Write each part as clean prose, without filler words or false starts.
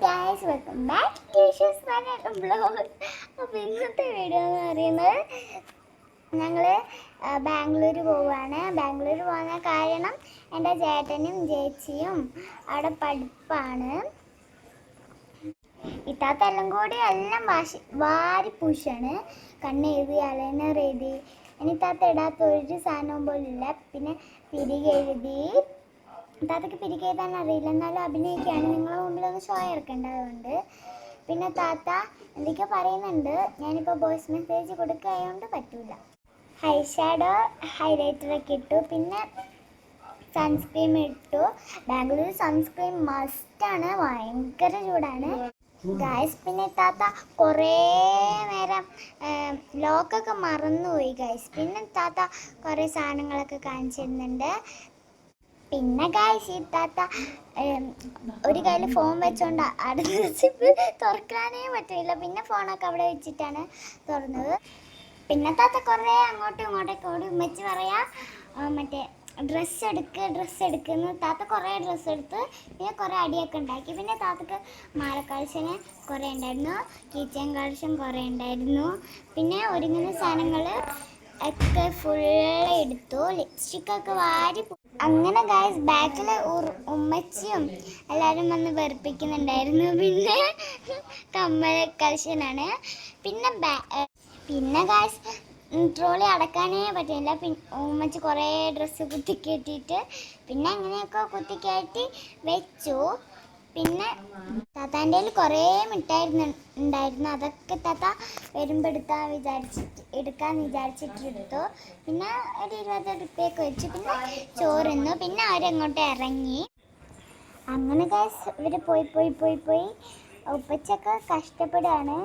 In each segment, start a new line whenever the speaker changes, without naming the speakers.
Guys, welcome back to vlog. അപ്പോൾ ഇന്നത്തെ video എന്ന് പറയുന്നത് ഞങ്ങൾ ബാംഗ്ലൂർ പോവുകയാണ്. ബാംഗ്ലൂർ പോകാൻ കാരണം എൻ്റെ ചേട്ടനും ചേച്ചിയും അവിടെ പഠിപ്പാണ്. ഇത്താത്തെല്ലാം കൂടി എല്ലാം വാരി പൂശാണ്. കണ്ണ് എഴുതി, അലൈനർ എഴുതി, ഇനി താത്ത ഇടാത്ത ഒരു സാധനവും പോലില്ല. പിന്നെ പിരികെ എഴുതി. താത്തക്ക് പിരികെ എഴുതാൻ അറിയില്ല, എന്നാലും അഭിനയിക്കുകയാണ്. നിങ്ങളുടെ മുമ്പിലൊന്ന് ഷോ ഇറക്കേണ്ടതുകൊണ്ട്. പിന്നെ താത്ത എന്തൊക്കെയോ പറയുന്നുണ്ട്. ഞാനിപ്പോൾ വോയിസ് മെസ്സേജ് കൊടുക്കുകയായതുകൊണ്ട് പറ്റൂല. ഹൈ ഷാഡോ ഹൈലൈറ്ററൊക്കെ ഇട്ടു. പിന്നെ സൺസ്ക്രീം ഇട്ടു. ബാംഗ്ലൂർ സൺസ്ക്രീൻ മസ്റ്റാണ്, ഭയങ്കര ചൂടാണ് ഗൈസ്. പിന്നെ താത്ത കുറേ നേരം ലോക്കൊക്കെ മറന്നുപോയി ഗൈസ്. പിന്നെ താത്ത കുറേ സാധനങ്ങളൊക്കെ കാണിച്ചിരുന്നുണ്ട്. പിന്നെ ഗൈസ്, ഈ താത്ത ഒരു കയ്യിൽ ഫോൺ വെച്ചോണ്ട് അടുത്ത സിപ്പ് തുറക്കാനേ പറ്റില്ല. പിന്നെ ഫോണൊക്കെ അവിടെ വെച്ചിട്ടാണ് തുറന്നത്. പിന്നെ താത്ത കുറേ അങ്ങോട്ടും ഇങ്ങോട്ടൊക്കെ ഓടി ഉമ്മച്ചി പറയാ മറ്റേ ഡ്രസ്സ് എടുക്കുന്നു. താത്ത കുറേ ഡ്രസ്സ് എടുത്ത്. പിന്നെ കുറേ അടിയൊക്കെ ഉണ്ടാക്കി. പിന്നെ താത്തക്ക് മാല കളക്ഷൻ കുറേ ഉണ്ടായിരുന്നു, കീച്ചൻ കളക്ഷൻ കുറേ ഉണ്ടായിരുന്നു. പിന്നെ ഒരുങ്ങുന്ന സാധനങ്ങൾ ഒക്കെ ഫുള്ള് എടുത്തു. ലിപ്സ്റ്റിക്കൊക്കെ വാരി. അങ്ങനെ ഗൈസ്, ബാക്കിൽ ഉമ്മച്ചിയും എല്ലാവരും വന്ന് വെറുപ്പിക്കുന്നുണ്ടായിരുന്നു. പിന്നെ കമ്മൽ കളക്ഷനാണ്. പിന്നെ ഗൈസ്, ട്രോളി അടക്കാനേ പറ്റില്ല. ഉമ്മച്ചി കുറേ ഡ്രസ്സ് കുത്തിക്കയറ്റിയിട്ട് പിന്നെ അങ്ങനെയൊക്കെ കുത്തിക്കയറ്റി വെച്ചു. പിന്നെ താത്താൻ്റെ കയ്യിൽ കുറേ മിഠായി ഉണ്ടായിരുന്നു. അതൊക്കെ താത്ത വരുമ്പോൾ എടുക്കാമെന്ന് വിചാരിച്ചിട്ടെടുത്തു. പിന്നെ ഒരു 20 രൂപയൊക്കെ വെച്ചു. പിന്നെ ചോറിന്നു. പിന്നെ അവരങ്ങോട്ട് ഇറങ്ങി. അങ്ങനെ ഗൈസ്, ഇവർ പോയി ഉപ്പച്ചൊക്കെ കഷ്ടപ്പെടുകയാണ്.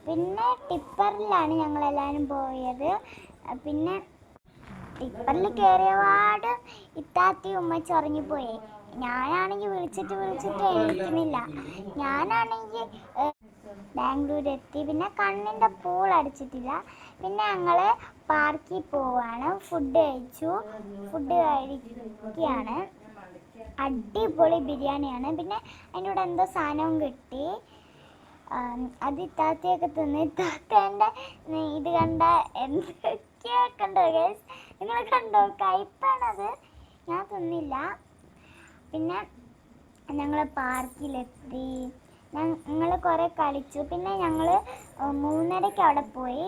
പിന്നെ ടിപ്പറിലാണ് ഞങ്ങളെല്ലാവരും പോയത്. പിന്നെ ടിപ്പറിൽ കയറിയപാട് ഇത്താത്തി ഉമ്മച്ചി ഉറങ്ങിപ്പോയി. ഞാനാണെങ്കിൽ വിളിച്ചിട്ട് എണീക്കുന്നില്ല. ഞാനാണെങ്കിൽ ബാംഗ്ലൂർ എത്തി. പിന്നെ കണ്ണിൻ്റെ പൂൾ അടിച്ചിട്ടില്ല. പിന്നെ ഞങ്ങൾ പാർക്കിൽ പോവാണ്. ഫുഡ് കഴിക്കുകയാണ്. അടിപൊളി ബിരിയാണിയാണ്. പിന്നെ അതിൻ്റെ കൂടെ എന്തോ സാധനവും കിട്ടി. അത് ഇത്താത്തയൊക്കെ തിന്ന്. ഇത്താത്തേൻ്റെ ഇത് കണ്ട എന്തൊക്കെയോ കണ്ടോ ഗൈസ്, നിങ്ങൾ കണ്ടോ? കയ്പ്പാണത്, ഞാൻ തിന്നില്ല. പിന്നെ ഞങ്ങൾ പാർക്കിലെത്തി. ഞങ്ങൾ കുറേ കളിച്ചു. പിന്നെ ഞങ്ങൾ 3:30 അവിടെ പോയി.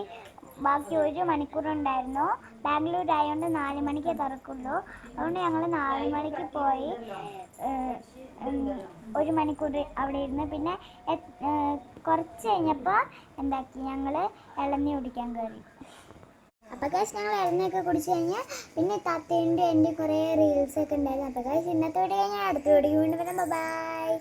ബാക്കി 1 മണിക്കൂറുണ്ടായിരുന്നു. ബാംഗ്ലൂർ ആയതുകൊണ്ട് 4 മണിക്കേ തുറക്കുള്ളൂ. അതുകൊണ്ട് ഞങ്ങൾ 4 മണിക്ക് പോയി 1 മണിക്കൂർ അവിടെ ഇരുന്ന്. പിന്നെ കുറച്ച് കഴിഞ്ഞപ്പോൾ ഞങ്ങൾ ഇളനീ കുടിക്കാൻ കയറി. അപ്പോൾ ഗൈസ്, ഞങ്ങൾ ഇളനിയൊക്കെ കുടിച്ച് കഴിഞ്ഞാൽ പിന്നെ താത്തേൻ്റെ എൻ്റെ കുറേ റീൽസൊക്കെ ഉണ്ടായിരുന്നു. അപ്പോൾ ഗൈസ്, ഇന്നത്തെ വീഡിയോ കഴിഞ്ഞാൽ അടുത്ത വീഡിയോ വീണ്ടും വരാം. ബൈ.